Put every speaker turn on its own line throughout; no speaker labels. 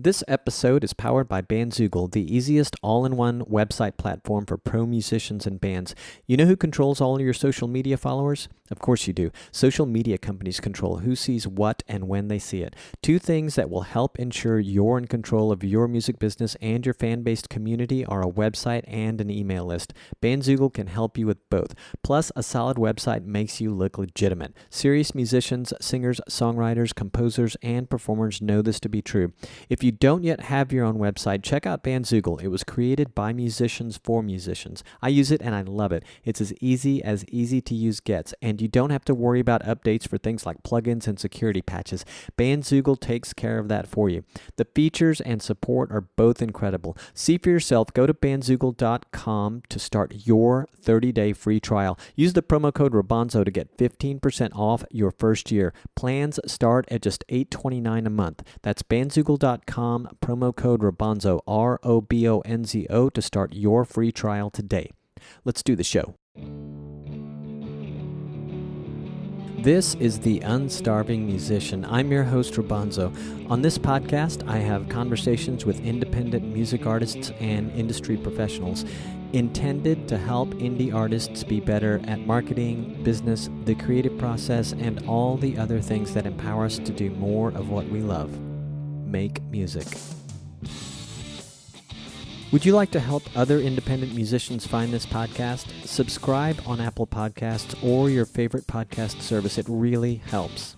This episode is powered by Bandzoogle, the easiest all-in-one website platform for pro musicians and bands. You know who controls all your social media followers? Of course you do. Social media companies control who sees what and when they see it. Two things that will help ensure you're in control of your music business and your fan-based community are a website and an email list. Bandzoogle can help you with both. Plus, a solid website makes you look legitimate. Serious musicians, singers, songwriters, composers, and performers know this to be true. If you don't yet have your own website, check out Bandzoogle. It was created by musicians for musicians. I use it and I love it. It's as easy to use gets, and you don't have to worry about updates for things like plugins and security patches. Bandzoogle takes care of that for you. The features and support are both incredible. See for yourself. Go to bandzoogle.com to start your 30-day free trial. Use the promo code Robonzo to get 15% off your first year. Plans start at just $8.29 a month. That's bandzoogle.com, promo code Robonzo, ROBONZO, to start your free trial today. Let's do the show. This is The Unstarving Musician. I'm your host, Robonzo. On this podcast, I have conversations with independent music artists and industry professionals intended to help indie artists be better at marketing, business, the creative process, and all the other things that empower us to do more of what we love: make music. Would you like to help other independent musicians find this podcast? Subscribe on Apple Podcasts or your favorite podcast service. It really helps.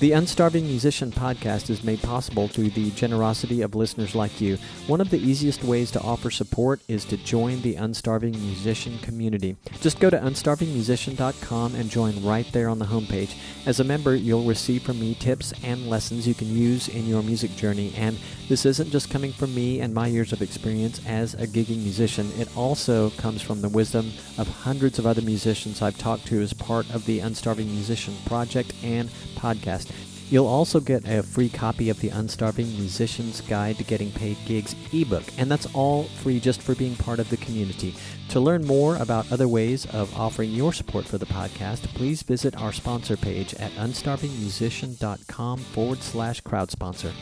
The Unstarving Musician podcast is made possible through the generosity of listeners like you. One of the easiest ways to offer support is to join the Unstarving Musician community. Just go to unstarvingmusician.com and join right there on the homepage. As a member, you'll receive from me tips and lessons you can use in your music journey. And this isn't just coming from me and my years of experience as a gigging musician. It also comes from the wisdom of hundreds of other musicians I've talked to as part of the Unstarving Musician project and podcast. You'll also get a free copy of the Unstarving Musician's Guide to Getting Paid Gigs ebook, and that's all free just for being part of the community. To learn more about other ways of offering your support for the podcast, please visit our sponsor page at unstarvingmusician.com/crowdsponsor.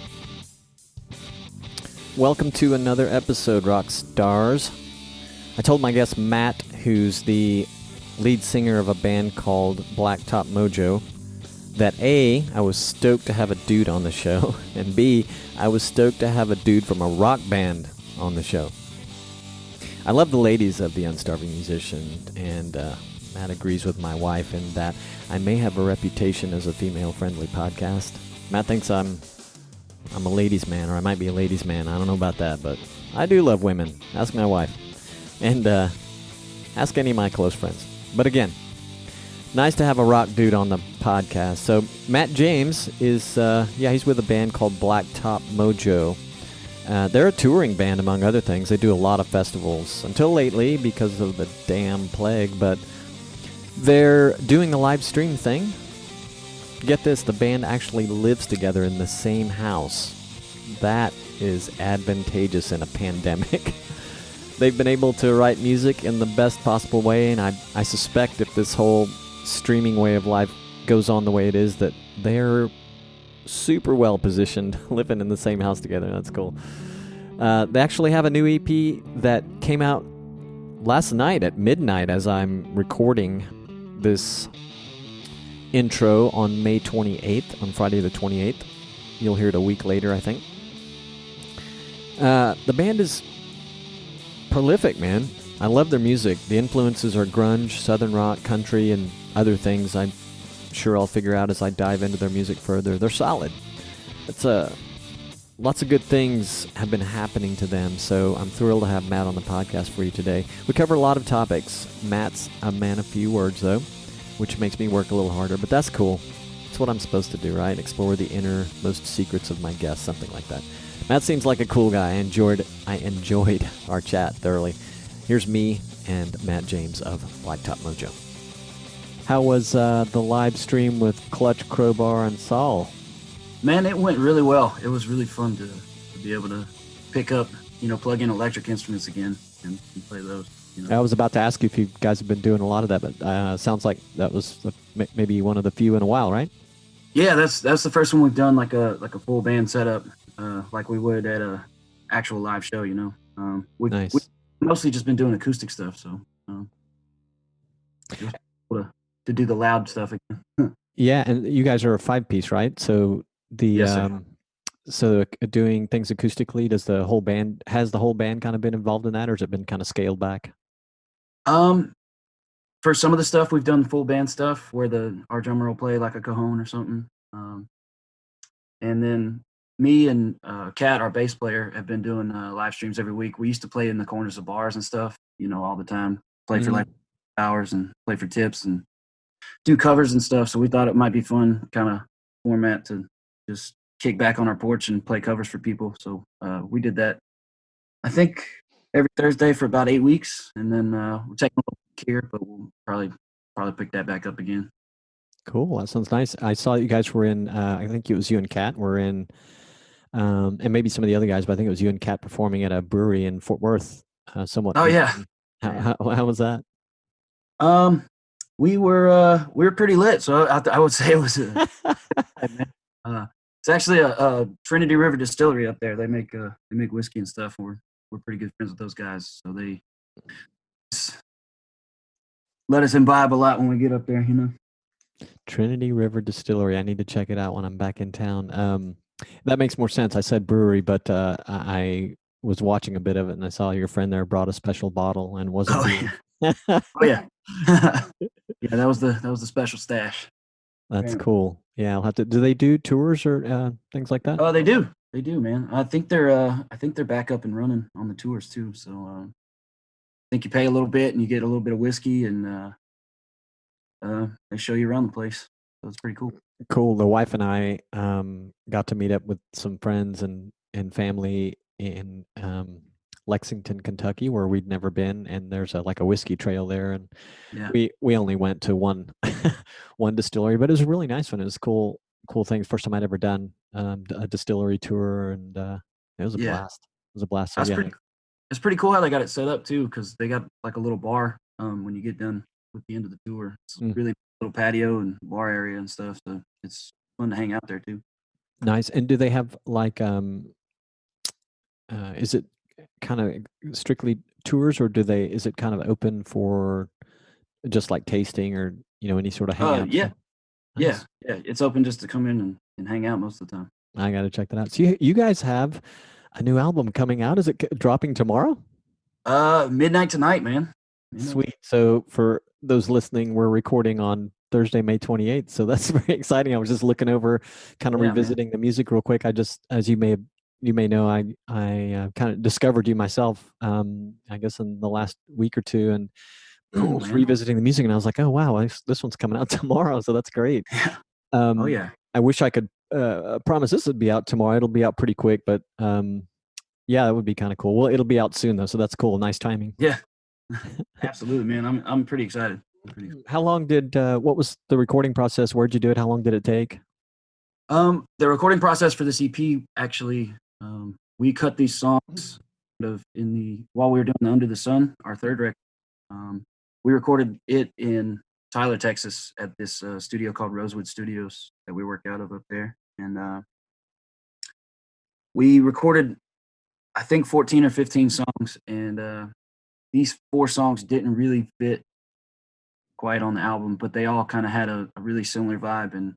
Welcome to another episode, rock stars. I told my guest Matt, who's the lead singer of a band called Blacktop Mojo, that A, I was stoked to have a dude on the show, and B, I was stoked to have a dude from a rock band on the show. I love the ladies of the Unstarving Musician, and Matt agrees with my wife in that I may have a reputation as a female-friendly podcast. Matt thinks I'm a ladies' man, or I might be a ladies' man. I don't know about that, but I do love women. Ask my wife. And ask any of my close friends. But again, nice to have a rock dude on the podcast. So Matt James is, he's with a band called Blacktop Mojo. They're a touring band, among other things. They do a lot of festivals until lately because of the damn plague, but they're doing the live stream thing. Get this, the band actually lives together in the same house. That is advantageous in a pandemic. They've been able to write music in the best possible way, and I suspect if this whole streaming way of life goes on the way it is, that they're super well positioned living in the same house together. That's cool. They actually have a new EP that came out last night at midnight as I'm recording this intro on May 28th, on Friday the 28th. You'll hear it a week later, I think. The band is prolific, man. I love their music. The influences are grunge, southern rock, country, and other things I'm sure I'll figure out as I dive into their music further. They're solid. It's lots of good things have been happening to them, so I'm thrilled to have Matt on the podcast for you today. We cover a lot of topics. Matt's a man of few words, though, which makes me work a little harder, but that's cool. It's what I'm supposed to do, right? Explore the innermost secrets of my guests, something like that. Matt seems like a cool guy. I enjoyed our chat thoroughly. Here's me and Matt James of Blacktop Mojo. How was the live stream with Clutch, Crowbar, and Saul?
Man, it went really well. It was really fun to be able to pick up, plug in electric instruments again and play those.
I was about to ask you if you guys have been doing a lot of that, but sounds like that was maybe one of the few in a while, right?
Yeah, that's the first one we've done like a full band setup. like we would at a actual live show. We've
Nice.
mostly just been doing acoustic stuff, so just able to do the loud stuff again.
Yeah, and you guys are a five-piece, right? So the
Yes, sir.
doing things acoustically, has the whole band kind of been involved in that, or has it been kind of scaled back?
Um, for some of the stuff, we've done full band stuff where our drummer will play like a cajon or something. And then me and Kat, our bass player, have been doing live streams every week. We used to play in the corners of bars and stuff, all the time. Play for
Hmm.
like hours and play for tips and do covers and stuff. So we thought it might be fun kind of format to just kick back on our porch and play covers for people. So we did that, I think, every Thursday for about 8 weeks, and then we're taking a little break here, but we'll probably pick that back up again.
Cool. That sounds nice. I saw you guys were in. I think it was you and Kat were in, and maybe some of the other guys, but I think it was you and Kat performing at a brewery in Fort Worth somewhat
Oh yeah,
recently.
oh, yeah.
How was that?
Um, we were pretty lit, so I would say it was a man. It's actually a Trinity River Distillery up there. They make whiskey and stuff. We're pretty good friends with those guys, so they let us imbibe a lot when we get up there.
Trinity River Distillery. I need to check it out when I'm back in town. That makes more sense. I said brewery, but I was watching a bit of it and I saw your friend there brought a special bottle and wasn't
Oh
beer.
yeah, oh yeah, yeah. That was the special stash.
That's
Apparently.
cool. Yeah, I'll have to. Do they do tours or things like that?
Oh, they do, man. I think they're back up and running on the tours too. So I think you pay a little bit and you get a little bit of whiskey, and they show you around the place. So it's pretty cool.
Cool. The wife and I got to meet up with some friends and family in Lexington, Kentucky, where we'd never been, and there's like a whiskey trail there, and
Yeah,
we only went to one one distillery, but it was a really nice one. It was cool thing. First time I'd ever done a distillery tour, and it was a
yeah.
blast. It was a blast. So
That's
yeah,
pretty. It's pretty cool how they got it set up too, because they got like a little bar when you get done with the end of the tour. It's
mm,
really little patio and bar area and stuff, so it's fun to hang out there too.
nice. And do they have like is it kind of strictly tours, or is it kind of open for just like tasting or any sort of hangout
Yeah,
stuff?
yeah,
Nice.
yeah. It's open just to come in and hang out most of the time.
I got to check that out. So you guys have a new album coming out. Is it dropping tomorrow?
Midnight tonight, man. Midnight.
Sweet. So for those listening, we're recording on Thursday, May 28th. So that's very exciting. I was just looking over, kind of
Yeah, man.
revisiting the music real quick. I just, as you may know, I kind of discovered you myself, I guess in the last week or two, and
Cool,
was
man.
revisiting the music, and I was like, oh wow, this one's coming out tomorrow. So that's great.
Yeah. Oh
Um,
yeah.
I wish I could promise this would be out tomorrow. It'll be out pretty quick, but yeah, that would be kind of cool. Well, it'll be out soon though, so that's cool. Nice timing.
Yeah. Absolutely, man. I'm pretty excited. I'm pretty excited.
How long what was the recording process? Where'd you do it? How long did it take?
The recording process for this EP actually, we cut these songs while we were doing the Under the Sun, our third record. We recorded it in Tyler, Texas, at this studio called Rosewood Studios that we work out of up there, and we recorded, I think, 14 or 15 songs, and these 4 songs didn't really fit quite on the album, but they all kind of had a really similar vibe, and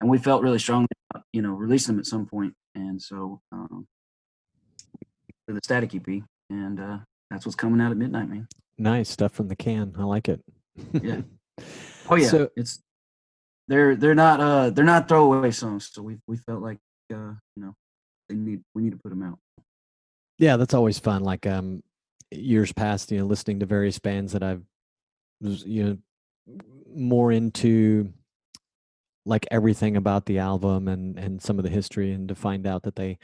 we felt really strongly about, releasing them at some point, and so for the Static EP, and that's what's coming out at midnight, man.
Nice stuff from the can. I like it.
Yeah. Oh yeah.
So
They're not throwaway songs, so we felt like we need to put them out.
yeah, that's always fun. Like years past, listening to various bands that I've more into like everything about the album and some of the history, and to find out that they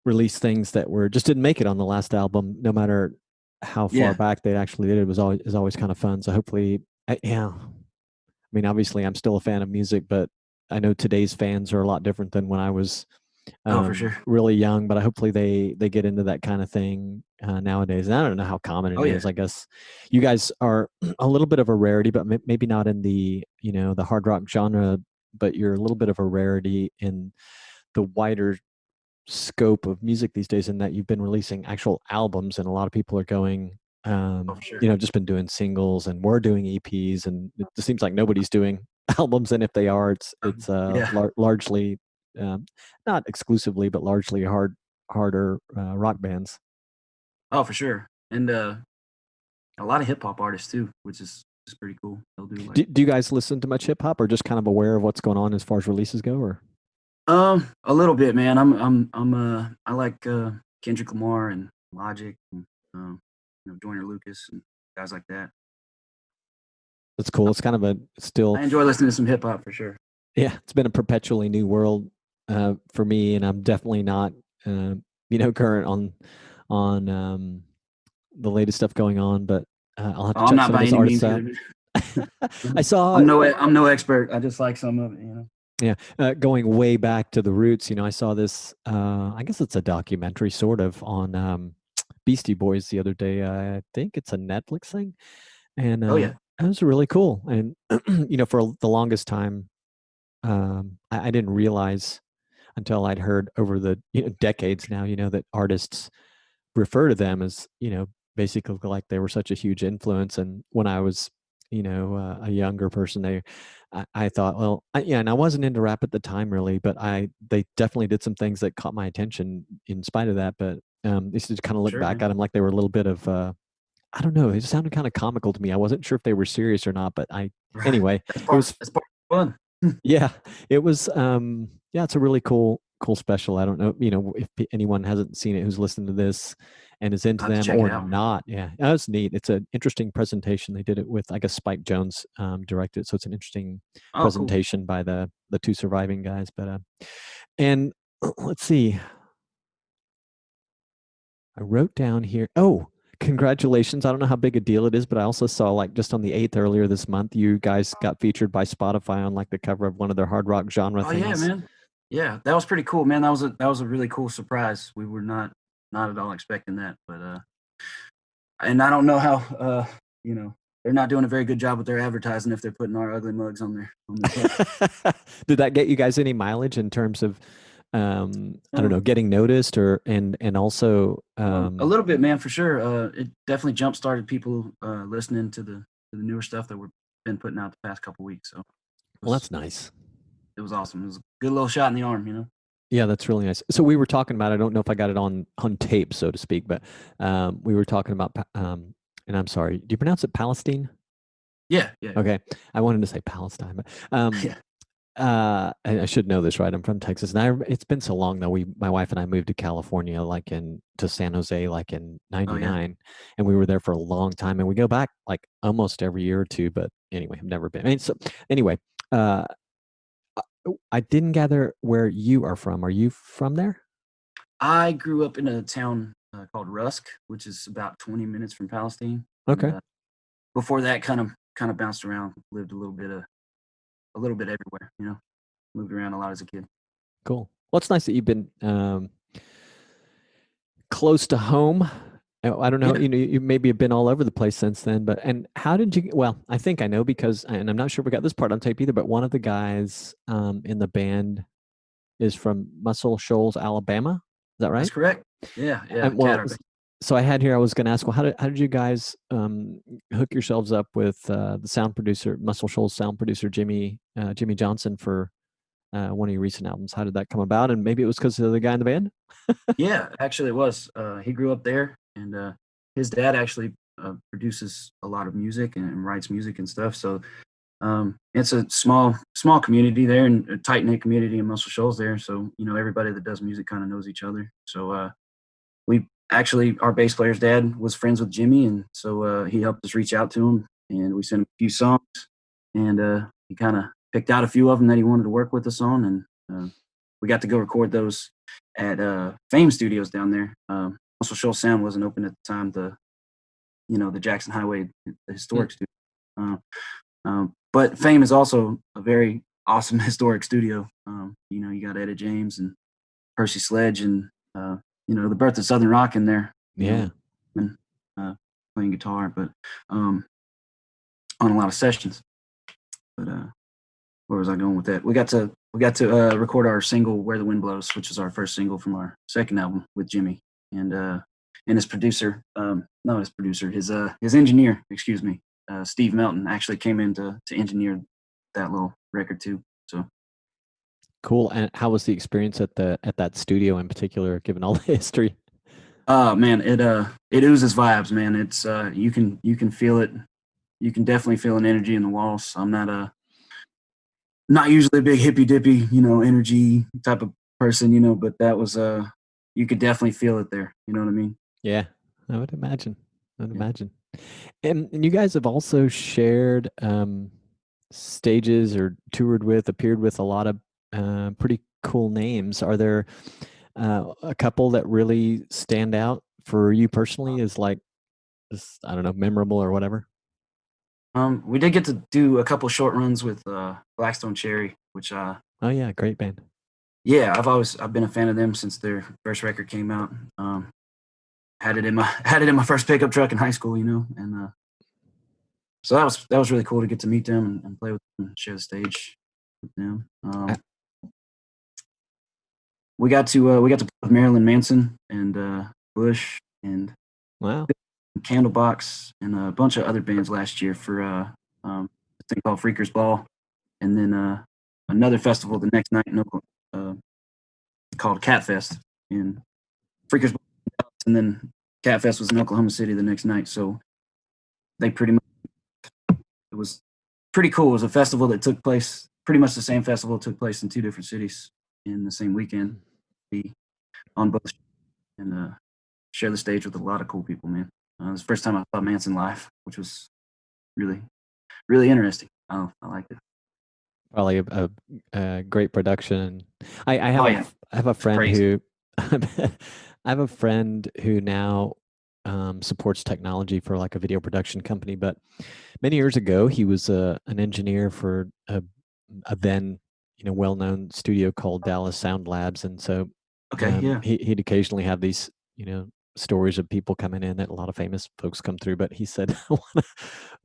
released things that were just didn't make it on the last album, no matter how far
Yeah.
back they actually did it, is always kind of fun. So hopefully, yeah. I mean, obviously, I'm still a fan of music, but I know today's fans are a lot different than when I was
Oh, for sure.
really young. But hopefully, they get into that kind of thing nowadays. And I don't know how common
Oh
it
yeah.
is. I guess you guys are a little bit of a rarity, but maybe not in the the hard rock genre. But you're a little bit of a rarity in the wider scope of music these days, in that you've been releasing actual albums, and a lot of people are going,
Oh, for sure.
just been doing singles, and we're doing EPs, and it just seems like nobody's doing albums. And if they are, it's
Yeah.
largely, not exclusively, but largely harder rock bands.
Oh, for sure. And a lot of hip hop artists too, which is pretty cool. They'll do like
Do you guys listen to much hip hop, or just kind of aware of what's going on as far as releases go? Or
a little bit, man. I like Kendrick Lamar and Logic and Joyner Lucas and guys like that.
that's cool. It's kind of a still,
I enjoy listening to some hip hop for sure.
yeah, it's been a perpetually new world for me, and I'm definitely not, current on the latest stuff going on. But I'll have to
Oh, I'm
check
not
some of
by
those
any means
artists out.
either.
I saw,
I'm no expert. I just like some of it.
yeah, going way back to the roots. I saw this. I guess it's a documentary, sort of, on Beastie Boys the other day. I think it's a Netflix thing, and
Oh yeah,
it was really cool. And for the longest time, I didn't realize until I'd heard over the decades now, that artists refer to them as, basically like they were such a huge influence. And when I was, a younger person, I thought, well, yeah, and I wasn't into rap at the time really, but they definitely did some things that caught my attention in spite of that. But they used to kind of look
sure,
back
man.
at them like they were a little bit of, I don't know, it sounded kind of comical to me. I wasn't sure if they were serious or not, but
Right.
anyway, it was,
That's part of fun.
yeah, it was, yeah, it's a really cool special. I don't know, if anyone hasn't seen it who's listened to this and is into
I have to
them
check it
or
out.
not. Yeah, that was neat. It's an interesting presentation. They did it with, I guess, Spike Jones directed, so it's an interesting
Oh, cool.
presentation by the two surviving guys. But and let's see, I wrote down here. Oh, congratulations! I don't know how big a deal it is, but I also saw, like, just on the 8th earlier this month, you guys got featured by Spotify on, like, the cover of one of their hard rock genre
Oh yeah,
things.
man. Yeah, that was pretty cool, man. That was a really cool surprise. We were not at all expecting that, but and I don't know how they're not doing a very good job with their advertising if they're putting our ugly mugs on their cover.
Did that get you guys any mileage in terms of, I don't
Uh,
know, getting noticed, or and also,
a little bit, man, for sure. It definitely jump started people listening to the newer stuff that we've been putting out the past couple weeks. So
well, that's nice.
it was awesome. It was a good little shot in the arm.
Yeah, that's really nice. So we were talking about, I don't know if I got it on tape, so to speak, but we were talking about, and I'm sorry, do you pronounce it Palestine?
Yeah, yeah,
Okay, I wanted to say Palestine, but
yeah.
I should know this, right? I'm from Texas, and it's been so long though. My wife and I moved to California, like to San Jose, like in
Oh yeah.
'99, and we were there for a long time, and we go back like almost every year or two. But anyway, I've never been. I mean, so anyway, uh, I didn't gather where you are from. Are you from there?
I grew up in a town called Rusk, which is about 20 minutes from Palestine, and
Okay,
before that, kind of bounced around, lived a little bit everywhere. Moved around a lot as a kid.
cool. Well, it's nice that you've been close to home. I don't know,
Yeah,
you maybe have been all over the place since then, but and how did you, well, I think I know because, and I'm not sure if we got this part on tape either, but one of the guys in the band is from Muscle Shoals, Alabama. Is that
that's
right?
correct. Yeah, yeah.
And well,
Catarph.
so I had here, I was going to ask, well, how did you guys hook yourselves up with the sound producer, Muscle Shoals sound producer, Jimmy Johnson, for one of your recent albums? How did that come about? And maybe it was because of the guy in the band?
Yeah, actually, it was. He grew up there, and his dad actually produces a lot of music and writes music and stuff. So it's a small community there, and a tight knit community in Muscle Shoals there. So everybody that does music kind of knows each other. So we actually, our bass player's dad was friends with Jimmy, and so he helped us reach out to him, and we sent him a few songs, and he kind of picked out a few of them that he wanted to work with us on, and we got to go record those at Fame Studios down there. Muscle Shoals Sound wasn't open at the time. The Jackson Highway, the
Hmm.
historic studio. But Fame is also a very awesome historic studio. You got Etta James and Percy Sledge and the Birth of Southern Rock in there.
Yeah.
And playing guitar, but on a lot of sessions. But where was I going with that? We got to we got to record our single "Where the Wind Blows," which is our first single from our second album with Jimmy and his producer. No, his producer, his engineer, excuse me, Steve Melton actually came in to engineer that little record too. So
Cool. And how was the experience at that studio in particular, given all the history?
man, it oozes vibes, man. It's you can feel it. You can definitely feel an energy in the walls. I'm not usually a big hippy dippy, energy type of person, but that was you could definitely feel it there. You know what I mean?
Yeah, I would imagine. I would
Yeah.
imagine. And you guys have also shared stages or appeared with a lot of pretty cool names. Are there a couple that really stand out for you personally as like, I don't know, memorable or whatever?
We did get to do a couple short runs with Blackstone Cherry, which
Oh yeah, great band.
yeah, I've been a fan of them since their first record came out. Had it in my first pickup truck in high school, and so that was really cool to get to meet them and play with them, and share the stage with them. We got to play with Marilyn Manson and Bush and
Wow.
Candlebox and a bunch of other bands last year for a thing called Freakers Ball, and then another festival the next night in Oklahoma, called Catfest in Freakers Ball, and then Catfest was in Oklahoma City the next night. So they pretty much, it was pretty cool. It was a festival that took place, pretty much the same festival took place in two different cities in the same weekend. Be on both and share the stage with a lot of cool people, man. It was the first time I saw Manson live, which was really, really interesting. Oh, I liked it.
Probably a great production. I have
Oh yeah,
I have a friend
crazy.
who I have a friend who now supports technology for like a video production company. But many years ago, he was an engineer for a then well-known studio called Dallas Sound Labs, and so
Okay, yeah,
he'd occasionally have these stories of people coming in that a lot of famous folks come through. But he said,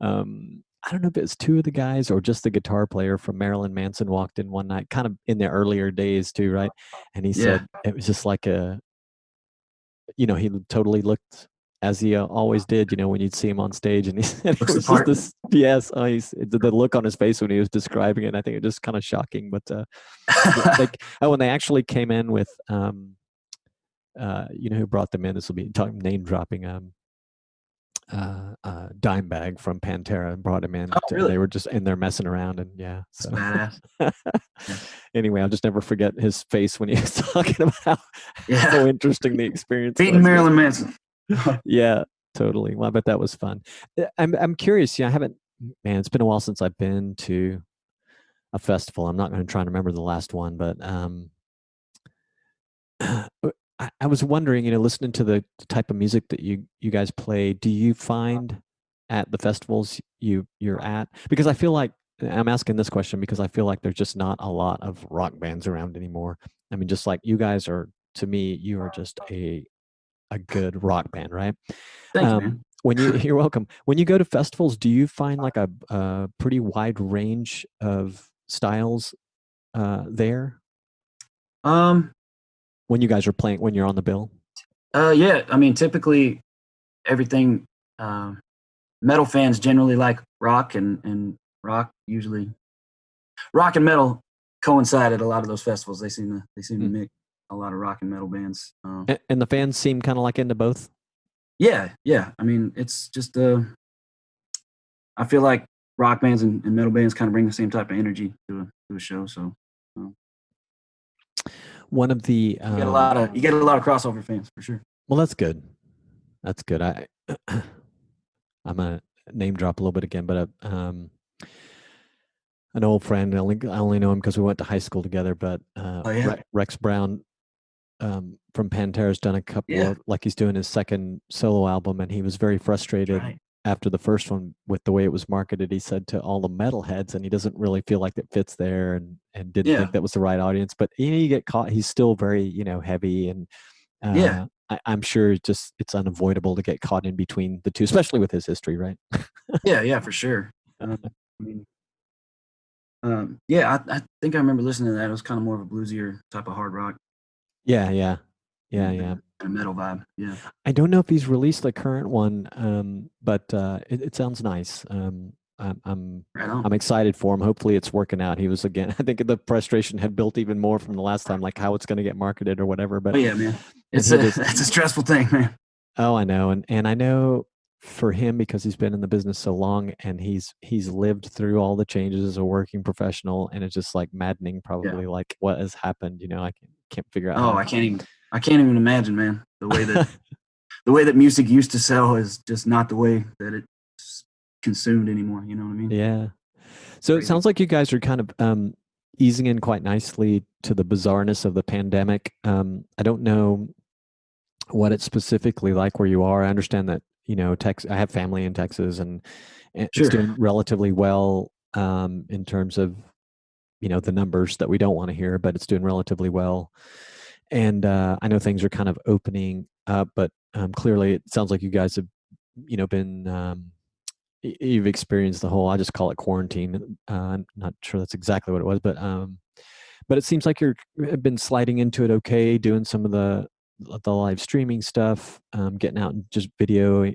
I don't know if it's two of the guys or just the guitar player from Marilyn Manson walked in one night, kind of in the earlier days too, right? And he
yeah.
said it was just like he totally looked as he always did, when you'd see him on stage. And he said it
Looks the
was just
part.
this, yes, the look on his face when he was describing it. I think it was just kind of shocking. But when they actually came in with, who brought them in? This will be name dropping. Dimebag from Pantera and brought him in.
Oh, really?
They were just in there messing around, and yeah.
That's
So
badass. Yeah.
anyway, I'll just never forget his face when he was talking about how
Yeah.
interesting the experience
Beating
was.
Marilyn Manson.
Yeah, totally. Well, I bet that was fun. I'm curious. Yeah, I haven't. Man, it's been a while since I've been to a festival. I'm not going to try and remember the last one, but I was wondering, listening to the type of music that you guys play, do you find at the festivals you're at? Because I feel like I'm asking this question because I feel like there's just not a lot of rock bands around anymore. I mean, just like you guys are, to me, you are just a good rock band, right?
Thank you, man.
You're welcome. When you go to festivals, do you find like a pretty wide range of styles there
Um,
when you guys are playing, when you're on the bill?
yeah, I mean, typically everything, um, metal fans generally like rock and rock usually, rock and metal coincide at a lot of those festivals. They seem to mix a lot of rock and metal bands.
And the fans seem kind of like into both.
Yeah, yeah. I mean, it's just, I feel like rock bands and metal bands kind of bring the same type of energy to a show. So, um,
One of the
you get a lot of crossover fans for sure.
well, that's good. That's good. I'm gonna name drop a little bit again, but an old friend. I only know him because we went to high school together. But
Oh yeah,
Rex Brown from Pantera's done a couple
yeah.
of, like, he's doing his second solo album, and he was very frustrated
Right.
after the first one with the way it was marketed. He said to all the metalheads, and he doesn't really feel like it fits there, and didn't
Yeah,
think that was the right audience. But you get caught. He's still very heavy, and
yeah,
I'm sure it's unavoidable to get caught in between the two, especially with his history, right?
yeah, yeah, for sure. I mean, Yeah, I think I remember listening to that. It was kind of more of a bluesier type of hard rock,
Yeah, yeah, yeah,
than
yeah.
a metal vibe. Yeah.
I don't know if he's released the current one, but it sounds nice.
Right on.
I'm excited for him. Hopefully, it's working out. He was again. I think the frustration had built even more from the last time, like how it's going to get marketed or whatever.
Oh
But
yeah, man.
if
It's
he'll
a
just,
it's a stressful thing, man.
oh, I know, and I know for him because he's been in the business so long and he's lived through all the changes as a working professional, and it's just like maddening,
Yeah.
probably like what has happened. I can't figure out how
Oh,
to.
I can't even imagine, man. The way that music used to sell is just not the way that it's consumed anymore. You know what I mean?
Yeah. So it
Crazy.
sounds like you guys are kind of easing in quite nicely to the bizarreness of the pandemic. I don't know what it's specifically like where you are. I understand that, I have family in Texas and it's
Sure.
doing relatively well in terms of, the numbers that we don't want to hear, but it's doing relatively well. And I know things are kind of opening up, but clearly it sounds like you guys have, been you've experienced the whole, I just call it quarantine. I'm not sure that's exactly what it was, but it seems like you're have been sliding into it okay, doing some of the live streaming stuff, getting out and just video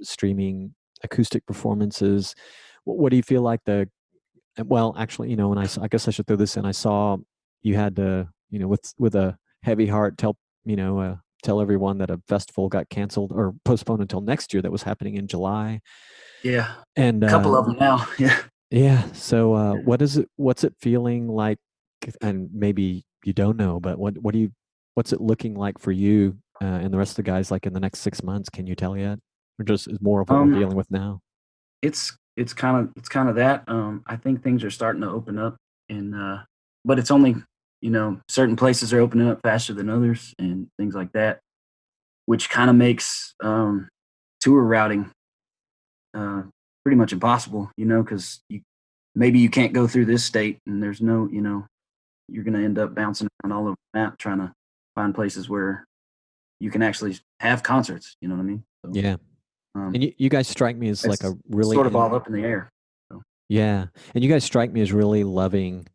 streaming acoustic performances. What do you feel like well, actually, when I guess I should throw this in. I saw you had to, with a heavy heart tell everyone that a festival got canceled or postponed until next year that was happening in July.
Yeah.
And
A couple of them now. Yeah.
yeah, so what's it feeling like? And maybe you don't know, but what's it looking like for you and the rest of the guys like in the next 6 months? Can you tell yet? Or just is more of what we're
Um,
dealing with now?
it's kind of that. I think things are starting to open up, and but it's only, certain places are opening up faster than others and things like that, which kind of makes tour routing uh, pretty much impossible. Because maybe you can't go through this state, and there's no, you're going to end up bouncing around all over the map trying to find places where you can actually have concerts. You know what I mean? So
Yeah.
um,
And you guys strike me as like a
it's
really
sort of all up in the air. So,
yeah. And you guys strike me as really loving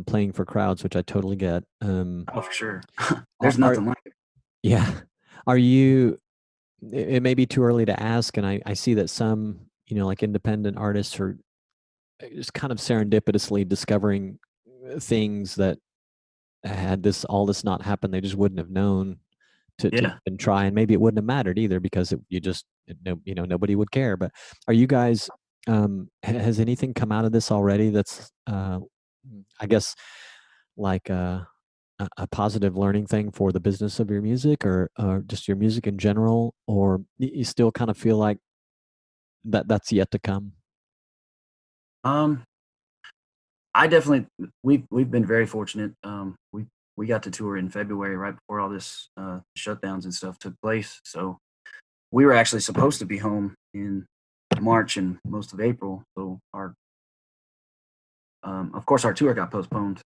playing for crowds, which I totally get.
oh, for sure.
Are,
There's
are
nothing like it.
yeah. Are you it may be too early to ask, and I see that some, like independent artists are just kind of serendipitously discovering things that had all this not happened, they just wouldn't have known to
Yeah.
even try, and maybe it wouldn't have mattered either because nobody would care. But are you guys? Has anything come out of this already? That's, I guess, like a positive learning thing for the business of your music, or just your music in general, or you still kind of feel like that's yet to come?
Um, I definitely we've been very fortunate. We got to tour in February right before all this shutdowns and stuff took place. So we were actually supposed to be home in March and most of April. So of course, our tour got postponed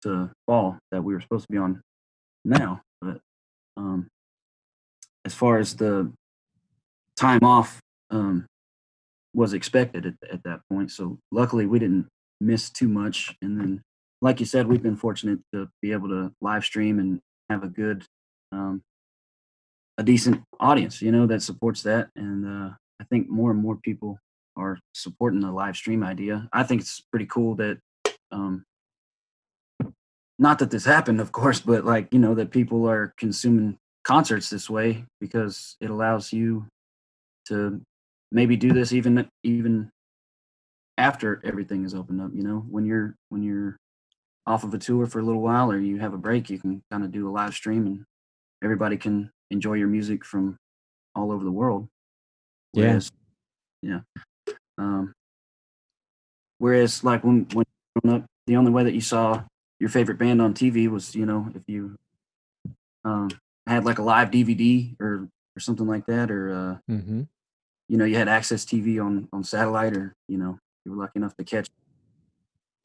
to fall that we were supposed to be on now. But um, as far as the time off was expected at that point, so luckily we didn't miss too much. And then, like you said, we've been fortunate to be able to live stream and have um, a decent audience, that supports that. And I think more and more people are supporting the live stream idea. I think it's pretty cool that um, not that this happened, of course, but like, that people are consuming concerts this way because it allows you to maybe do this even after everything is opened up. When you're off of a tour for a little while or you have a break, you can kind of do a live stream and everybody can enjoy your music from all over the world.
Yeah,
Whereas, yeah, um, whereas like when you were growing up, the only way that you saw your favorite band on TV was, if you um, had like a live DVD or something like that, or
hmm,
you had access TV on satellite, or you were lucky enough to catch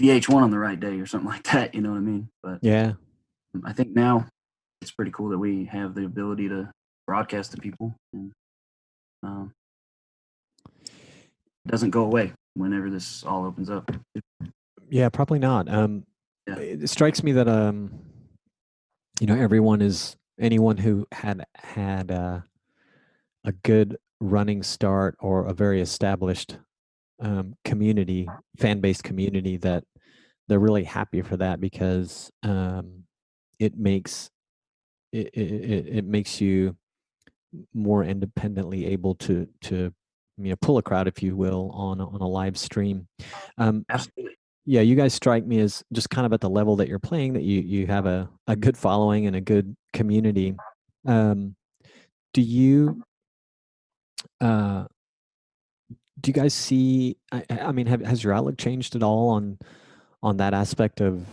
VH1 on the right day or something like that. You know what I mean? But
yeah.
I think now it's pretty cool that we have the ability to broadcast to people, and um, it doesn't go away. whenever this all opens up.
Yeah, probably not.
Yeah.
It strikes me that anyone who had a good running start or a very established community, fan-based community, that they're really happy for that, because it makes it makes you more independently able to pull a crowd, if you will, on a live stream.
Absolutely.
Yeah, you guys strike me as just kind of at the level that you're playing, that you have a good following and a good community. Um, do you uh, do you guys see? I mean, has your outlook changed at all on that aspect of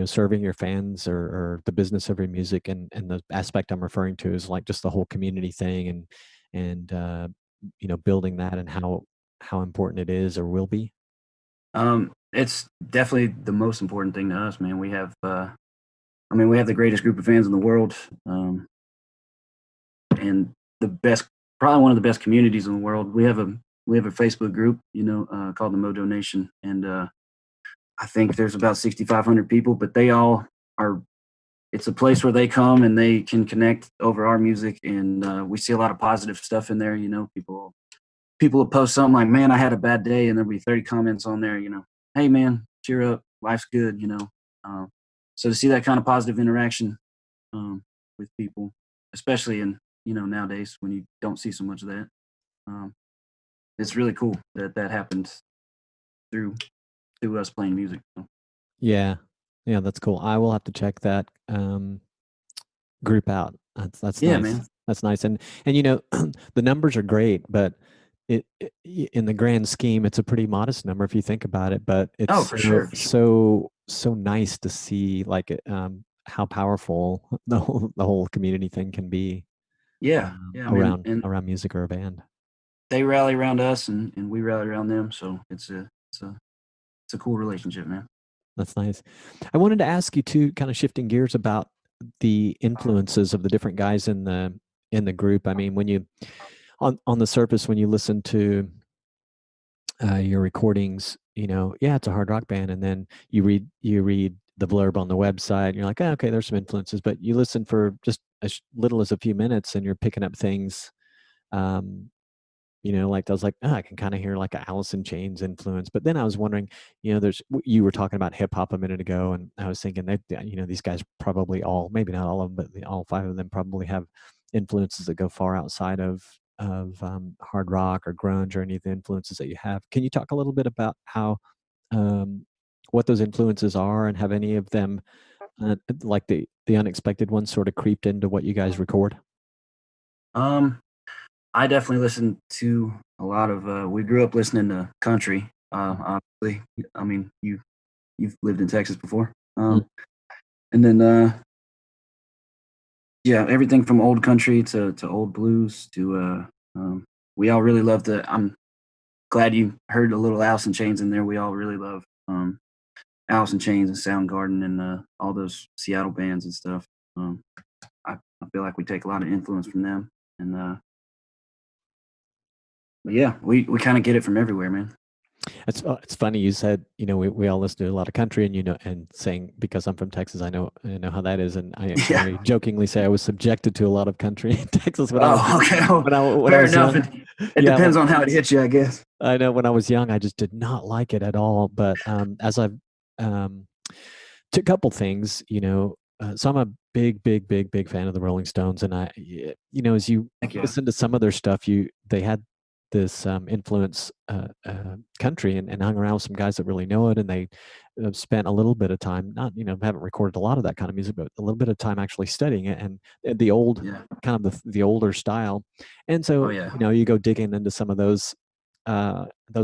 serving your fans, or the business of your music? And the aspect I'm referring to is like just the whole community thing, and building that, and how important it is or will be.
It's definitely the most important thing to us, man. We have, we have the greatest group of fans in the world, and the best, probably one of the best communities in the world. We have a Facebook group, called the Mojo Nation, and I think there's about 6,500 people, but they all are. It's a place where they come and they can connect over our music, and we see a lot of positive stuff in there. People will post something like, "Man, I had a bad day," and there'll be 30 comments on there. "Hey, man, cheer up, life's good." So to see that kind of positive interaction with people, especially in nowadays when you don't see so much of that, um, it's really cool that that happened through us playing music. So.
Yeah, yeah, that's cool. I will have to check that group out. That's
Yeah,
nice.
man.
That's nice. And the numbers are great, but in the grand scheme, it's a pretty modest number if you think about it. But
Oh,
it's
for sure, for sure.
so nice to see, like, how powerful the whole community thing can be,
Yeah, yeah, man.
around music or a band.
They rally around us, and we rally around them. So it's a cool relationship, man.
That's nice. I wanted to ask you too, kind of shifting gears, about the influences of the different guys in the group. I mean, when you on the surface, when you listen to your recordings, yeah, it's a hard rock band, and then you read the blurb on the website, and you're like, oh, okay, there's some influences, but you listen for just as little as a few minutes, and you're picking up things. Um, like I was like, oh, I can kind of hear like a Alice in Chains influence. But then I was wondering, you were talking about hip hop a minute ago, and I was thinking that, these guys probably all, maybe not all of them, but all five of them probably have influences that go far outside of hard rock or grunge, or any of the influences that you have. Can you talk a little bit about how um, what those influences are, and have any of them, like the unexpected ones, sort of creeped into what you guys record?
Um, I definitely listen to a lot of. We grew up listening to country. Obviously, I mean, you've lived in Texas before.
Mm.
And then yeah, everything from old country to old blues to we all really love the. I'm glad you heard a little Alice in Chains in there. We all really love Alice in Chains and Soundgarden and all those Seattle bands and stuff. Um, I feel like we take a lot of influence from them, and but yeah, we kind of get it from everywhere, man.
It's funny you said, we all listen to a lot of country, and and saying, because I'm from Texas, I know how that is, and I
Yeah.
I jokingly say I was subjected to a lot of country in Texas when I was
Oh, okay. Well,
when I
fair
was
enough.
young.
It
Yeah,
depends on how it hits you, I guess.
I know when I was young, I just did not like it at all. But as I've um, to a couple things, so I'm a big fan of the Rolling Stones, and as you
Thank you.
listen to some of their stuff, they had this influence country, and hung around with some guys that really know it, and they have spent a little bit of time, not, haven't recorded a lot of that kind of music, but a little bit of time actually studying it, and the old,
Yeah.
kind of the older style. And
Oh
so,
yeah.
you go digging into some of those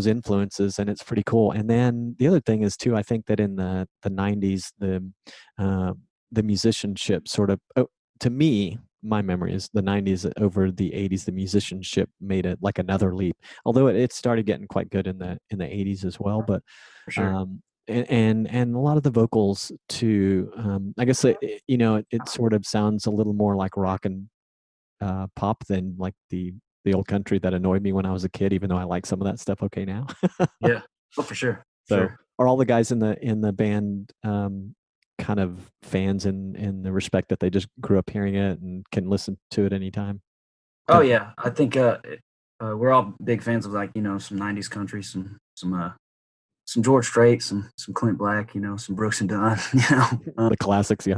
influences, and it's pretty cool. And then the other thing is too, I think that in the 90s, uh, the musicianship sort of, to me, my memory is the 90s over the 80s, the musicianship made it like another leap, although it started getting quite good in the 80s as well. But
For sure.
and a lot of the vocals too, I guess it sort of sounds a little more like rock and pop than like the the old country that annoyed me when I was a kid, even though I like some of that stuff okay now.
Yeah. Oh, for sure.
So
Sure.
are all the guys in the band kind of fans in the respect that they just grew up hearing it and can listen to it anytime?
Oh
Kind of,
yeah, I think we're all big fans of, like, some '90s country, some George Strait, some Clint Black, some Brooks and Dunn.
the classics, yeah.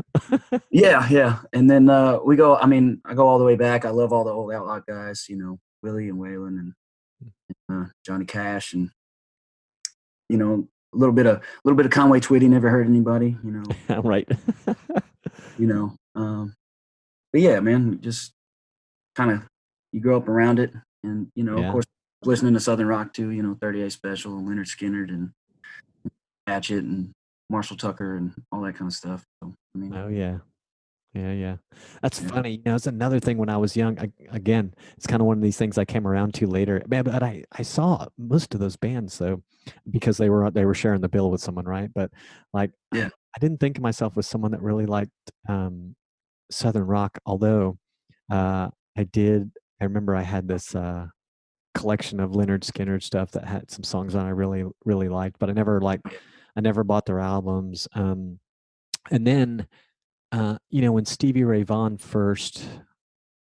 Yeah, yeah. And then we go. I mean, I go all the way back. I love all the old Outlaw guys. Willie and Waylon and Johnny Cash, and a little bit of Conway Twitty. Never hurt anybody.
Right.
You know. But yeah, man, just kind of you grow up around it, and of
Yeah.
course, listening to Southern rock too. 38 Special and Leonard Skinner and Hatchet and Marshall Tucker and all that kind of stuff. So I mean,
Oh yeah. Yeah, yeah. That's
yeah,
funny. It's another thing when I was young. Again, it's kind of one of these things I came around to later. Man, but I saw most of those bands though, because they were sharing the bill with someone, right? But like,
yeah.
I didn't think of myself as someone that really liked Southern rock. Although uh, I did. I remember I had this collection of Leonard Skinner stuff that had some songs on I really really liked, but I never bought their albums. And then when Stevie Ray Vaughan first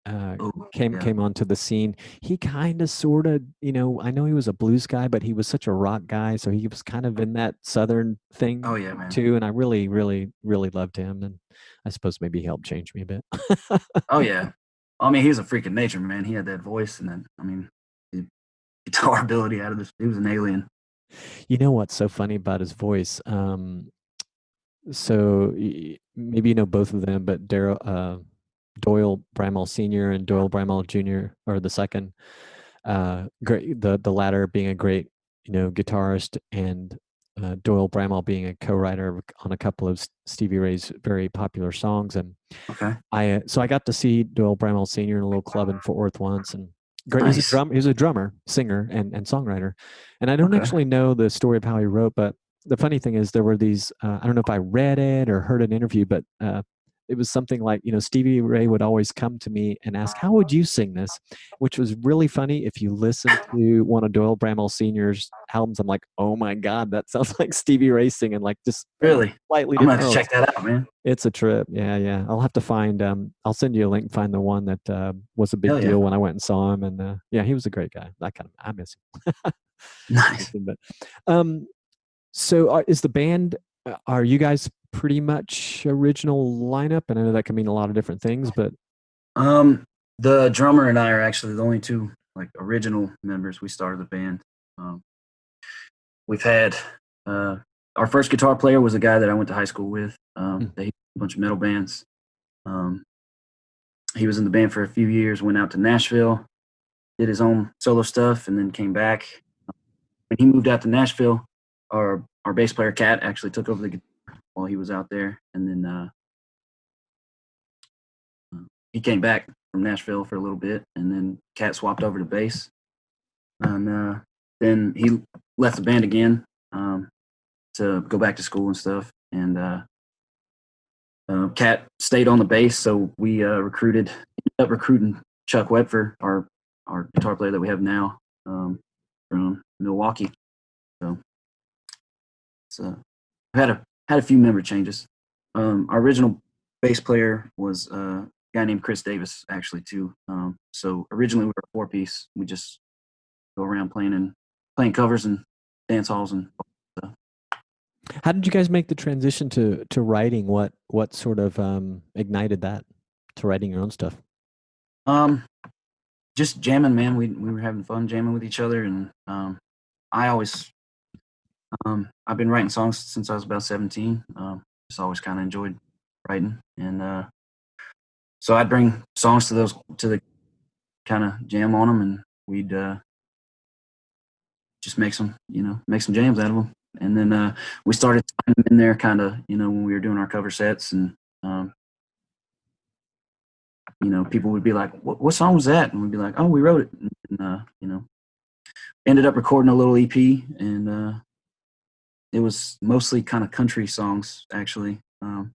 Oh,
came
yeah.
came onto the scene, he kind of sort of, I know he was a blues guy, but he was such a rock guy, so he was kind of in that southern thing
Oh, yeah, man.
too. And I really, really, really loved him, and I suppose maybe he helped change me a bit.
Oh, yeah. I mean, he was a freak of nature, man. He had that voice, and then, I mean, the guitar ability out of this. He was an alien.
You know what's so funny about his voice? So maybe you know both of them, but Doyle Bramall Sr. and Doyle Bramall Jr. are the second. Great, the latter being a great, guitarist, and Doyle Bramall being a co-writer on a couple of Stevie Ray's very popular songs. And
Okay.
I got to see Doyle Bramall Sr. in a little club in Fort Worth once, and great.
Nice.
He's a drummer, singer, and songwriter. And I don't
Okay.
actually know the story of how he wrote, but the funny thing is there were these. I don't know if I read it or heard an interview, but it was something like, Stevie Ray would always come to me and ask, "How would you sing this?" Which was really funny. If you listen to one of Doyle Bramall Sr.'s albums, I'm like, "Oh my God, that sounds like Stevie Ray singing, like just
Really?
slightly
I'm gonna
different
have to
notes."
check that out, man.
It's a trip. Yeah, yeah. I'll have to find. I'll send you a link. Find the one that was a big
Hell yeah.
deal when I went and saw him, and yeah, he was a great guy. I miss him.
Nice.
But um, so is the band? Are you guys pretty much original lineup? And I know that can mean a lot of different things, but
Um, the drummer and I are actually the only two, like, original members. We started the band. Um, we've had uh, our first guitar player was a guy that I went to high school with. They had a bunch of metal bands. Um, he was in the band for a few years. Went out to Nashville, did his own solo stuff, and then came back. When he moved out to Nashville, our bass player Cat actually took over the guitar while he was out there, and then he came back from Nashville for a little bit, and then Cat swapped over to bass, and then he left the band again to go back to school and stuff, and Cat stayed on the bass, so we ended up recruiting Chuck Wepfer, our guitar player that we have now, from Milwaukee. So it's had a few member changes. Our original bass player was a guy named Chris Davis, actually, too. So originally we were a four-piece. We just go around playing covers and dance halls and stuff.
how did you guys make the transition to writing? What sort of ignited that to writing your own stuff?
Um, just jamming, man. We were having fun jamming with each other, and I always I've been writing songs since I was about 17. Just always kind of enjoyed writing, and so I'd bring songs to the kind of jam on them, and we'd just make some jams out of them. And then we started tying them in there, kind of, when we were doing our cover sets, and um, people would be like, "What song was that?" And we'd be like, "Oh, we wrote it." And ended up recording a little EP, and it was mostly kind of country songs, actually. And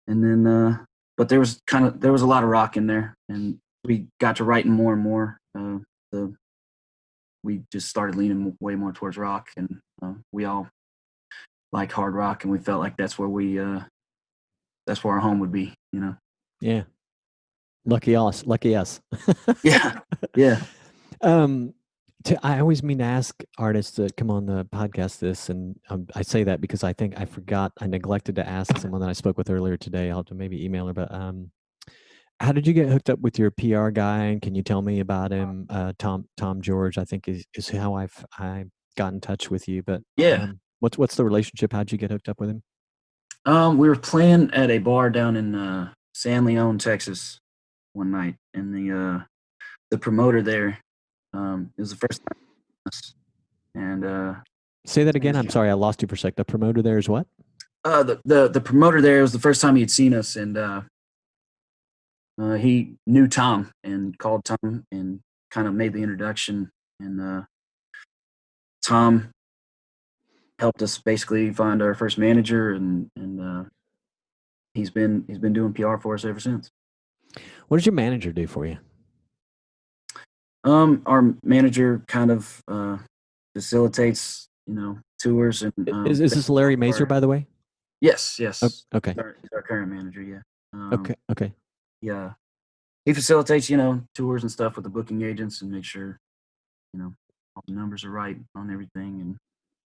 then, but there was a lot of rock in there, and we got to writing more and more, we just started leaning way more towards rock, and we all like hard rock, and we felt like that's where our home would be, you know.
Yeah. Lucky us. Lucky us.
Yeah. Yeah.
I always mean to ask artists that come on the podcast this, and I say that because I think I neglected to ask someone that I spoke with earlier today. I'll have to maybe email her, but how did you get hooked up with your PR guy? And can you tell me about him? Tom George, I think is how I got in touch with you. But
Yeah.
What's the relationship? How'd you get hooked up with him?
We were playing at a bar down in San Leon, Texas, one night, and the promoter there, it was the first time, and
say that again. I'm sorry, I lost you for a sec. The promoter there is what?
The promoter there was the first time he had seen us, and he knew Tom and called Tom and kind of made the introduction, and Tom helped us basically find our first manager, and he's been doing PR for us ever since.
What does your manager do for you?
Our manager kind of facilitates, tours, and
is this Larry Mazer, by the way?
Yes.
Oh, okay.
He's our current manager. Yeah.
Okay.
Yeah. He facilitates, tours and stuff with the booking agents and make sure, all the numbers are right on everything.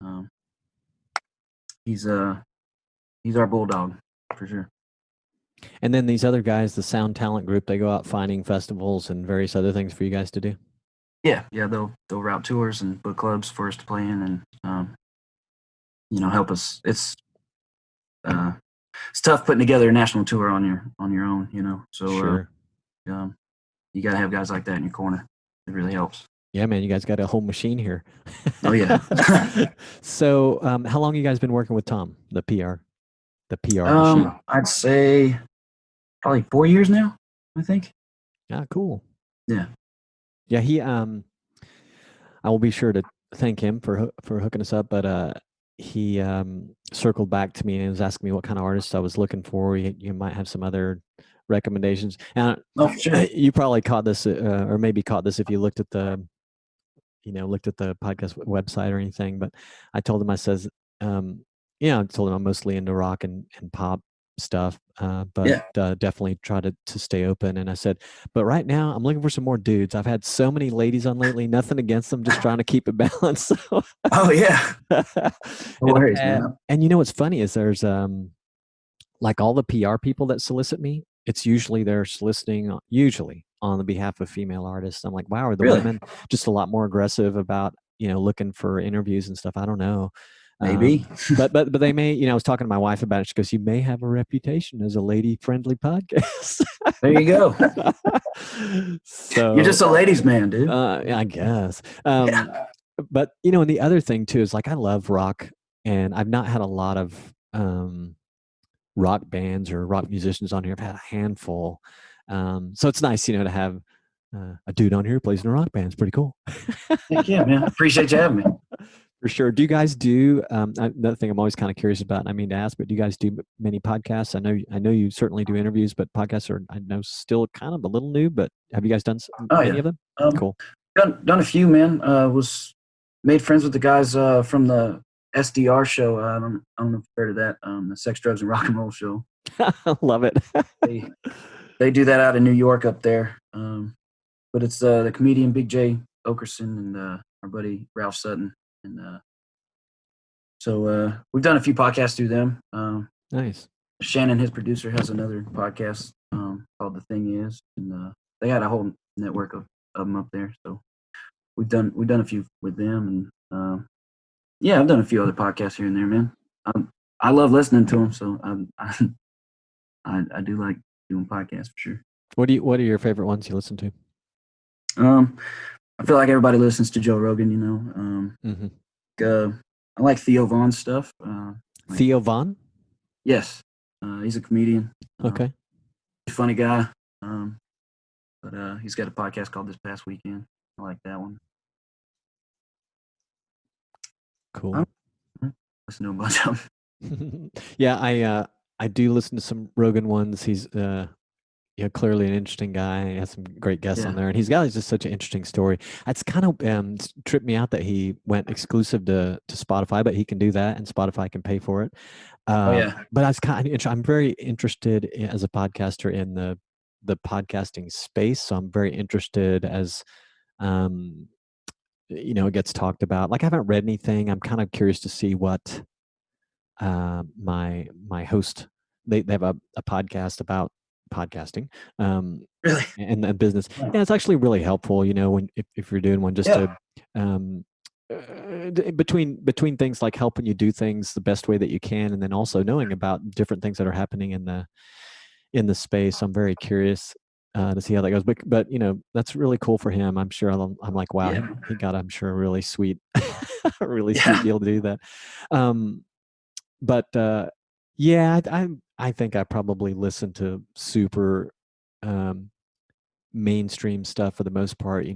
And he's our bulldog for sure.
And then these other guys, the Sound Talent Group, they go out finding festivals and various other things for you guys to do.
Yeah. They'll route tours and book clubs for us to play in, and help us. It's tough putting together a national tour on your own. So
sure.
You got to have guys like that in your corner. It really helps.
Yeah, man, you guys got a whole machine here.
Oh yeah.
So, how long you guys been working with Tom, the PR machine?
I'd say probably 4 years now, I think.
Ah, cool.
Yeah.
Yeah, he I will be sure to thank him for hooking us up, but he circled back to me and was asking me what kind of artists I was looking for. You might have some other recommendations. And
sure.
You probably caught this, or maybe caught this if you looked at the podcast website or anything. But I told him, I says, I told him I'm mostly into rock and pop stuff, but definitely try to stay open. And I said, but right now I'm looking for some more dudes. I've had so many ladies on lately. Nothing against them, just trying to keep it balanced. So,
oh yeah. No worries, man.
And what's funny is there's like all the PR people that solicit me, it's usually they're soliciting usually on the behalf of female artists. I'm like, wow, are the women just a lot more aggressive about looking for interviews and stuff? I don't know.
Maybe.
but they may, I was talking to my wife about it. She goes, you may have a reputation as a lady friendly podcast.
There you go.
So
you're just a ladies' man, dude.
I guess. But and the other thing too is like I love rock, and I've not had a lot of rock bands or rock musicians on here. I've had a handful. So it's nice, to have a dude on here who plays in a rock band. It's pretty cool.
Heck yeah, man. Appreciate you having me.
For sure. Do you guys do another thing I'm always kind of curious about, and I mean to ask, but do you guys do many podcasts? I know you certainly do interviews, but podcasts are, I know, still kind of a little new, but have you guys done many of them? Cool.
Done a few, man. Was made friends with the guys from the SDR show. I don't know if you've heard of that. The Sex, Drugs, and Rock and Roll show.
Love it.
they do that out in New York up there. But it's the comedian Big J Okerson and our buddy Ralph Sutton. And so we've done a few podcasts through them.
Nice.
Shannon, his producer, has another podcast called The Thing Is, and they got a whole network of them up there. So we've done a few with them, and I've done a few other podcasts here and there, man. I love listening to them, so I do like doing podcasts for sure.
What are your favorite ones you listen to?
I feel like everybody listens to Joe Rogan, I like Theo Von's stuff.
Theo Von?
Yes. He's a comedian.
Okay.
Funny guy. But he's got a podcast called This Past Weekend. I like that one.
Cool.
Listen to a bunch of them.
Yeah, I do listen to some Rogan ones. He's clearly an interesting guy. He has some great guests on
Yeah.
there, and he's got just such an interesting story. It's kind of tripped me out that he went exclusive to Spotify, but he can do that, and Spotify can pay for it.
Oh yeah.
But I was I'm very interested as a podcaster in the podcasting space. So I'm very interested as um, it gets talked about. Like I haven't read anything. I'm kind of curious to see what my host they have a podcast about podcasting
Really.
and business.
Oh,
Yeah, it's actually really helpful. When if you're doing one just to
yeah.
um, between things like helping you do things the best way that you can, and then also knowing about different things that are happening in the space. I'm very curious to see how that goes. But that's really cool for him. I'm sure I'm like, wow,
Yeah.
he got, I'm sure, a really sweet, a really sweet
Yeah.
deal to do that. Um, but yeah, I think I probably listen to super um, mainstream stuff for the most part.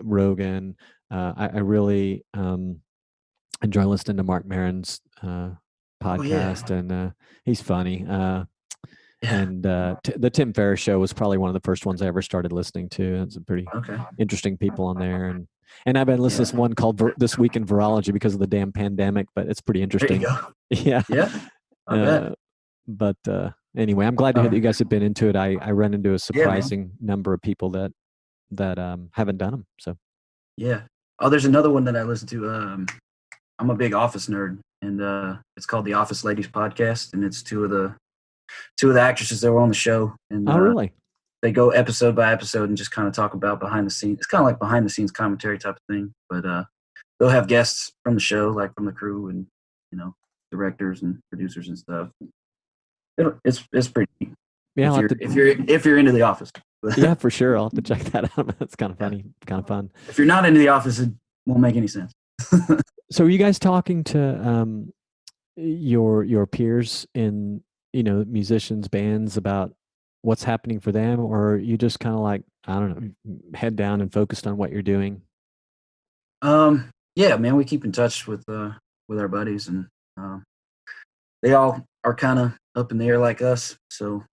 Rogan. I really enjoy listening to Mark Maron's
Oh yeah.
podcast, and he's funny.
Yeah.
And the Tim Ferriss show was probably one of the first ones I ever started listening to. It's a pretty
Okay.
interesting people on there, and I've been listening to
Yeah.
this one called This Week in Virology because of the damn pandemic, but it's pretty
There you
interesting.
go.
Yeah.
Yeah. I bet.
Uh, but anyway, I'm glad to hear that you guys have been into it. I run into a
Yeah, man.
surprising number of people that haven't done them. So
Yeah. Oh, there's another one that I listen to. I'm a big Office nerd, and it's called the Office Ladies Podcast, and it's two of the actresses that were on the show, and
oh really?
they go episode by episode and just kind of talk about behind the scenes. It's kind of like behind the scenes commentary type of thing, but they'll have guests from the show, like from the crew and you know directors and producers and stuff. It's pretty neat
Yeah,
if
I'll have
you're
to,
into the Office.
yeah, for sure. I'll have to check that out. That's kind of
Yeah.
funny, kind of fun.
If you're not into the Office, it won't make any sense.
So are you guys talking to your peers in musicians bands about what's happening for them, or are you just kind of like, I don't know, head down and focused on what you're doing?
Yeah, man, we keep in touch with our buddies, and they all are kind of up in the air like us. So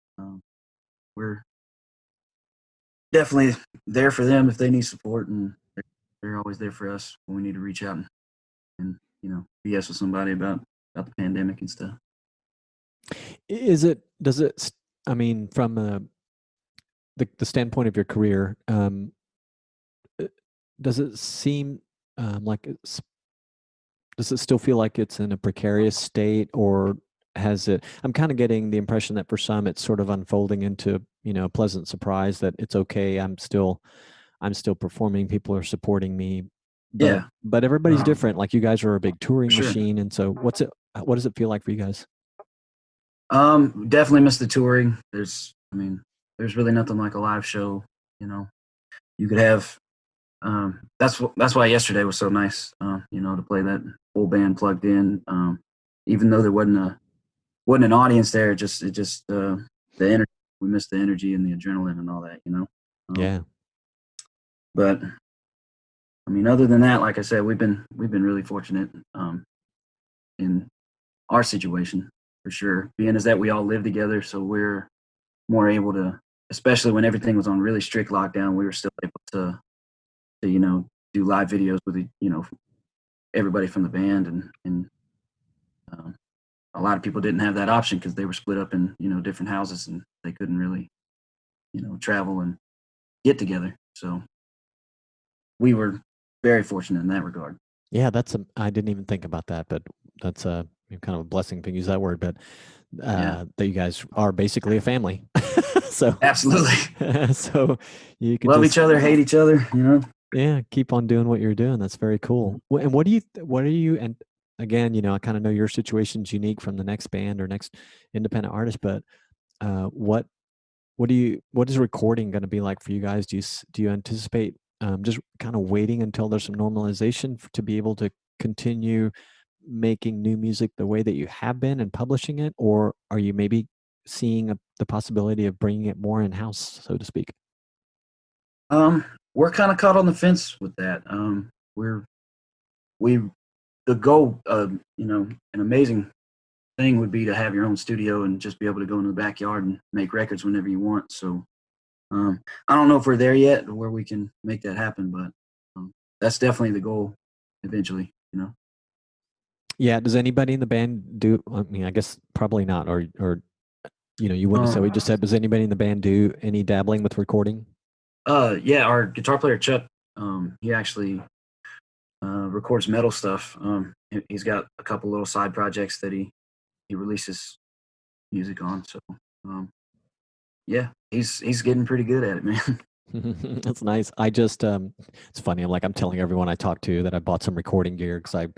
we're definitely there for them if they need support, and they're always there for us when we need to reach out and BS with somebody about the pandemic and stuff.
Does it I mean, from the standpoint of your career, uh, does it seem like does it still feel like it's in a precarious state, or has it, I'm kind of getting the impression that for some it's sort of unfolding into a pleasant surprise that it's okay, I'm still performing, people are supporting me, but
Yeah,
everybody's different. Like you guys are a big
for
touring
sure.
machine, and so what does it feel like for you guys?
Definitely miss the touring. There's really nothing like a live show. You could have. That's why yesterday was so nice. To play that full band plugged in. Even though there wasn't an audience there, it just the energy. We missed the energy and the adrenaline and all that. Um,
Yeah.
but other than that, like I said, we've been really fortunate in our situation for sure. Being as that we all live together, so we're more able to, especially when everything was on really strict lockdown, we were still able to do live videos with everybody from the band, and um, a lot of people didn't have that option because they were split up in different houses and they couldn't really travel and get together. So we were very fortunate in that regard.
Yeah, I didn't even think about that, but that's a kind of a blessing to use that word, but
Yeah,
that you guys are basically a family. So
absolutely.
so you could
Love
just,
each other, hate each other.
yeah, keep on doing what you're doing. That's very cool. And what are you, and again, I kind of know your situation's unique from the next band or next independent artist, but what what is recording going to be like for you guys? Do you anticipate just kind of waiting until there's some normalization to be able to continue making new music the way that you have been and publishing it, or are you maybe seeing the possibility of bringing it more in house, so to speak?
We're kind of caught on the fence with that. We're we the goal, an amazing thing would be to have your own studio and just be able to go into the backyard and make records whenever you want. So I don't know if we're there yet or where we can make that happen, but that's definitely the goal eventually, you know.
Yeah. Does anybody in the band do? I mean, I guess probably not, or you wouldn't have said. We just said, does anybody in the band do any dabbling with recording?
Yeah, our guitar player Chuck, he actually records metal stuff. He's got a couple little side projects that he releases music on. So yeah, he's getting pretty good at it, man.
That's nice. I just it's funny. I'm telling everyone I talk to that I bought some recording gear because I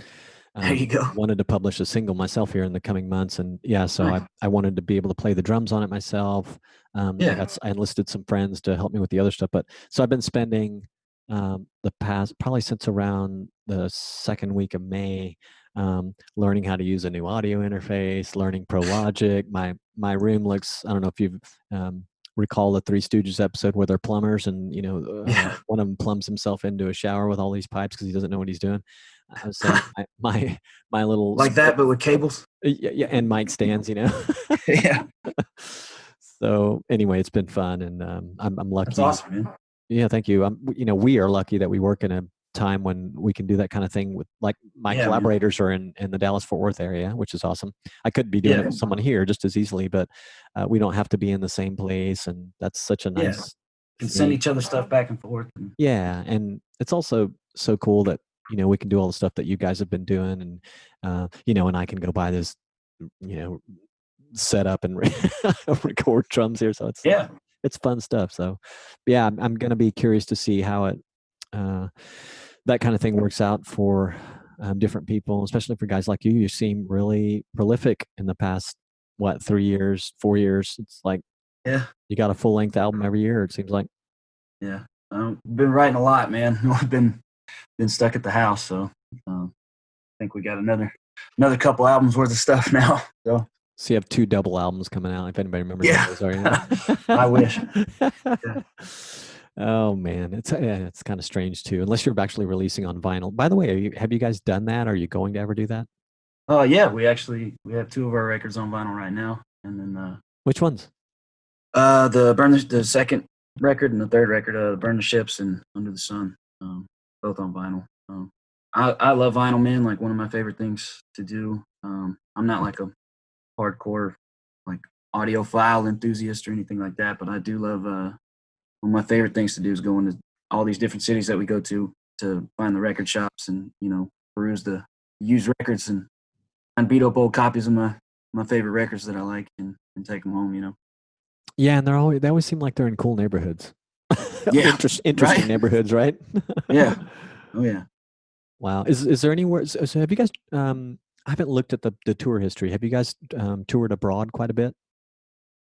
There you go.
wanted to publish a single myself here in the coming months, and yeah, so
Nice.
I wanted to be able to play the drums on it myself.
Yeah.
I enlisted some friends to help me with the other stuff, but so I've been spending the past probably since around the second week of May learning how to use a new audio interface, learning Pro Logic. My room looks. I don't know if you've recall the Three Stooges episode where they're plumbers, and
Yeah.
one of them plums himself into a shower with all these pipes because he doesn't know what he's doing. I was saying my little
Like that, but with cables.
yeah, and mic stands,
Yeah.
So anyway, it's been fun, and I'm lucky.
That's awesome, man.
Yeah, thank you. We are lucky that we work in a time when we can do that kind of thing with, like, my
Yeah, man.
collaborators are in the Dallas-Fort Worth area, which is awesome. I could be doing it
Yeah.
with someone here just as easily, but we don't have to be in the same place, and that's such a
Yeah.
nice
Can send
thing.
each other stuff back and forth.
Yeah, and it's also so cool that we can do all the stuff that you guys have been doing, and and I can go buy this, set up and record drums here. So
Yeah.
it's fun stuff. So yeah, I'm going to be curious to see how it that kind of thing works out for different people, especially for guys like you. You seem really prolific in the past 3 years, 4 years. It's like
Yeah.
you got a full length album every year, it seems like.
Yeah. Been writing a lot, man. I've been stuck at the house, so I think we got another couple albums worth of stuff now.
So you have 2 double albums coming out, if anybody remembers
Yeah.
those. Are
I wish. Yeah.
Oh man, it's kind of strange too, unless you're actually releasing on vinyl. By the way, have you guys done that? Are you going to ever do that?
Yeah, we have 2 of our records on vinyl right now, and then
Which ones?
the second record and the third record, Burn the Ships and Under the Sun, both on vinyl. I love vinyl, man. Like, one of my favorite things to do. I'm not like a hardcore like audiophile enthusiast or anything like that, but I do love. One of my favorite things to do is go into all these different cities that we go to find the record shops and peruse the used records and beat up old copies of my favorite records that I like and take them home.
Yeah, and they always seem like they're in cool neighborhoods.
Yeah,
interesting
right?
neighborhoods, right?
Yeah. Oh yeah.
Wow. Is there anywhere? So have you guys? I haven't looked at the tour history. Have you guys toured abroad quite a bit?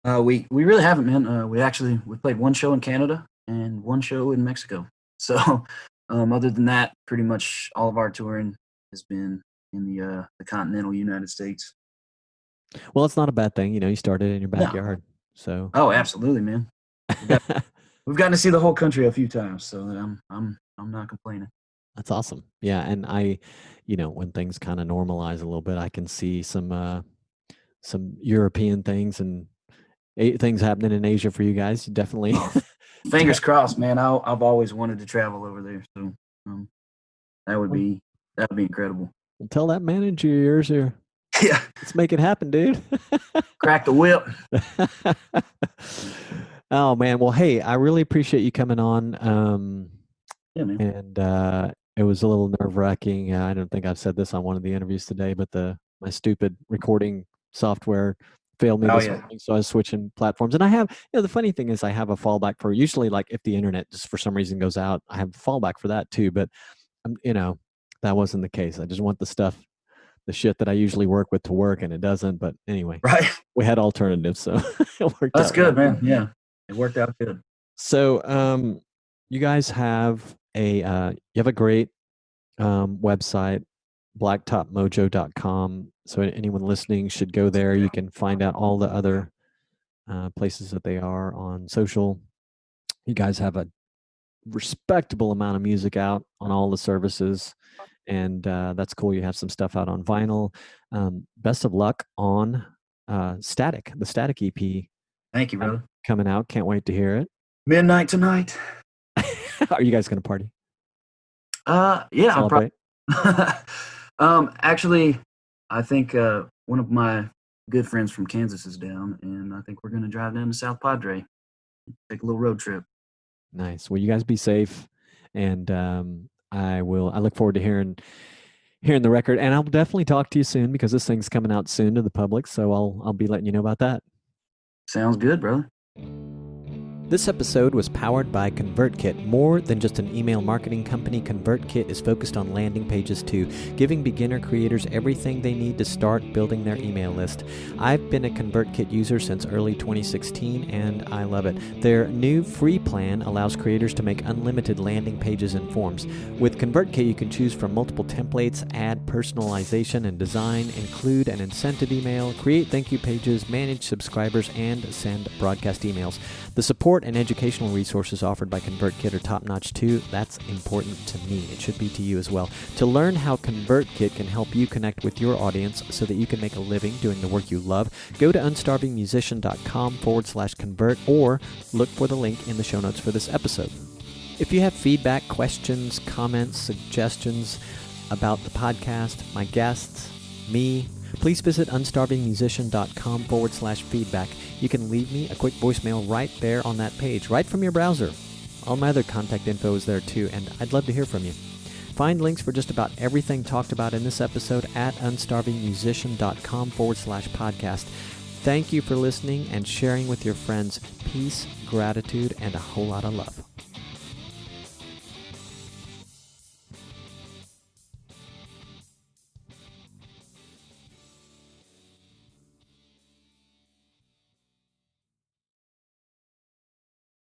We really haven't, man. We played one show in Canada and one show in Mexico. So other than that, pretty much all of our touring has been in the continental United States.
Well, it's not a bad thing. You started in your backyard.
No.
So.
Oh, absolutely, man. We've gotten to see the whole country a few times, so I'm not complaining.
That's awesome. Yeah, and when things kind of normalize a little bit, I can see some European things and things happening in Asia for you guys. Definitely.
Fingers crossed, man. I've always wanted to travel over there, so that would be incredible.
Well, tell that manager of yours here.
Yeah,
let's make it happen, dude.
Crack the whip.
Oh man, well, hey, I really appreciate you coming on.
Yeah, man.
And it was a little nerve-wracking. I don't think I've said this on one of the interviews today, but my stupid recording software failed me this morning, so I was switching platforms. And I have, the funny thing is I have a fallback for usually, like, if the internet just for some reason goes out, I have a fallback for that too. But that wasn't the case. I just want the shit that I usually work with to work, and it doesn't. But anyway,
right?
We had alternatives, so it worked.
That's good, man. Yeah, it worked out good.
So, you guys have a great website, blacktopmojo.com. So anyone listening should go there. You can find out all the other places that they are on social. You guys have a respectable amount of music out on all the services, And that's cool. You have some stuff out on vinyl. Best of luck on Static, the Static EP
Thank you, brother.
coming out. Can't wait to hear it.
Midnight tonight.
Are you guys going to party?
Yeah, I'm
Celebrate?
actually, I think one of my good friends from Kansas is down, and I think we're going to drive down to South Padre, take a little road trip.
Nice. Well, you guys be safe, and I look forward to hearing the record, and I'll definitely talk to you soon because this thing's coming out soon to the public. So I'll be letting you know about that.
Sounds good, brother.
This episode was powered by ConvertKit. More than just an email marketing company, ConvertKit is focused on landing pages too, giving beginner creators everything they need to start building their email list. I've been a ConvertKit user since early 2016, and I love it. Their new free plan allows creators to make unlimited landing pages and forms. With ConvertKit, you can choose from multiple templates, add personalization and design, include an incentive email, create thank you pages, manage subscribers, and send broadcast emails. The support and educational resources offered by ConvertKit are top-notch too. That's important to me. It should be to you as well. To learn how ConvertKit can help you connect with your audience so that you can make a living doing the work you love, go to unstarvingmusician.com/convert or look for the link in the show notes for this episode. If you have feedback, questions, comments, suggestions about the podcast, my guests, me, please visit unstarvingmusician.com/feedback. You can leave me a quick voicemail right there on that page, right from your browser. All my other contact info is there too, and I'd love to hear from you. Find links for just about everything talked about in this episode at unstarvingmusician.com/podcast. Thank you for listening and sharing with your friends. Peace, gratitude, and a whole lot of love.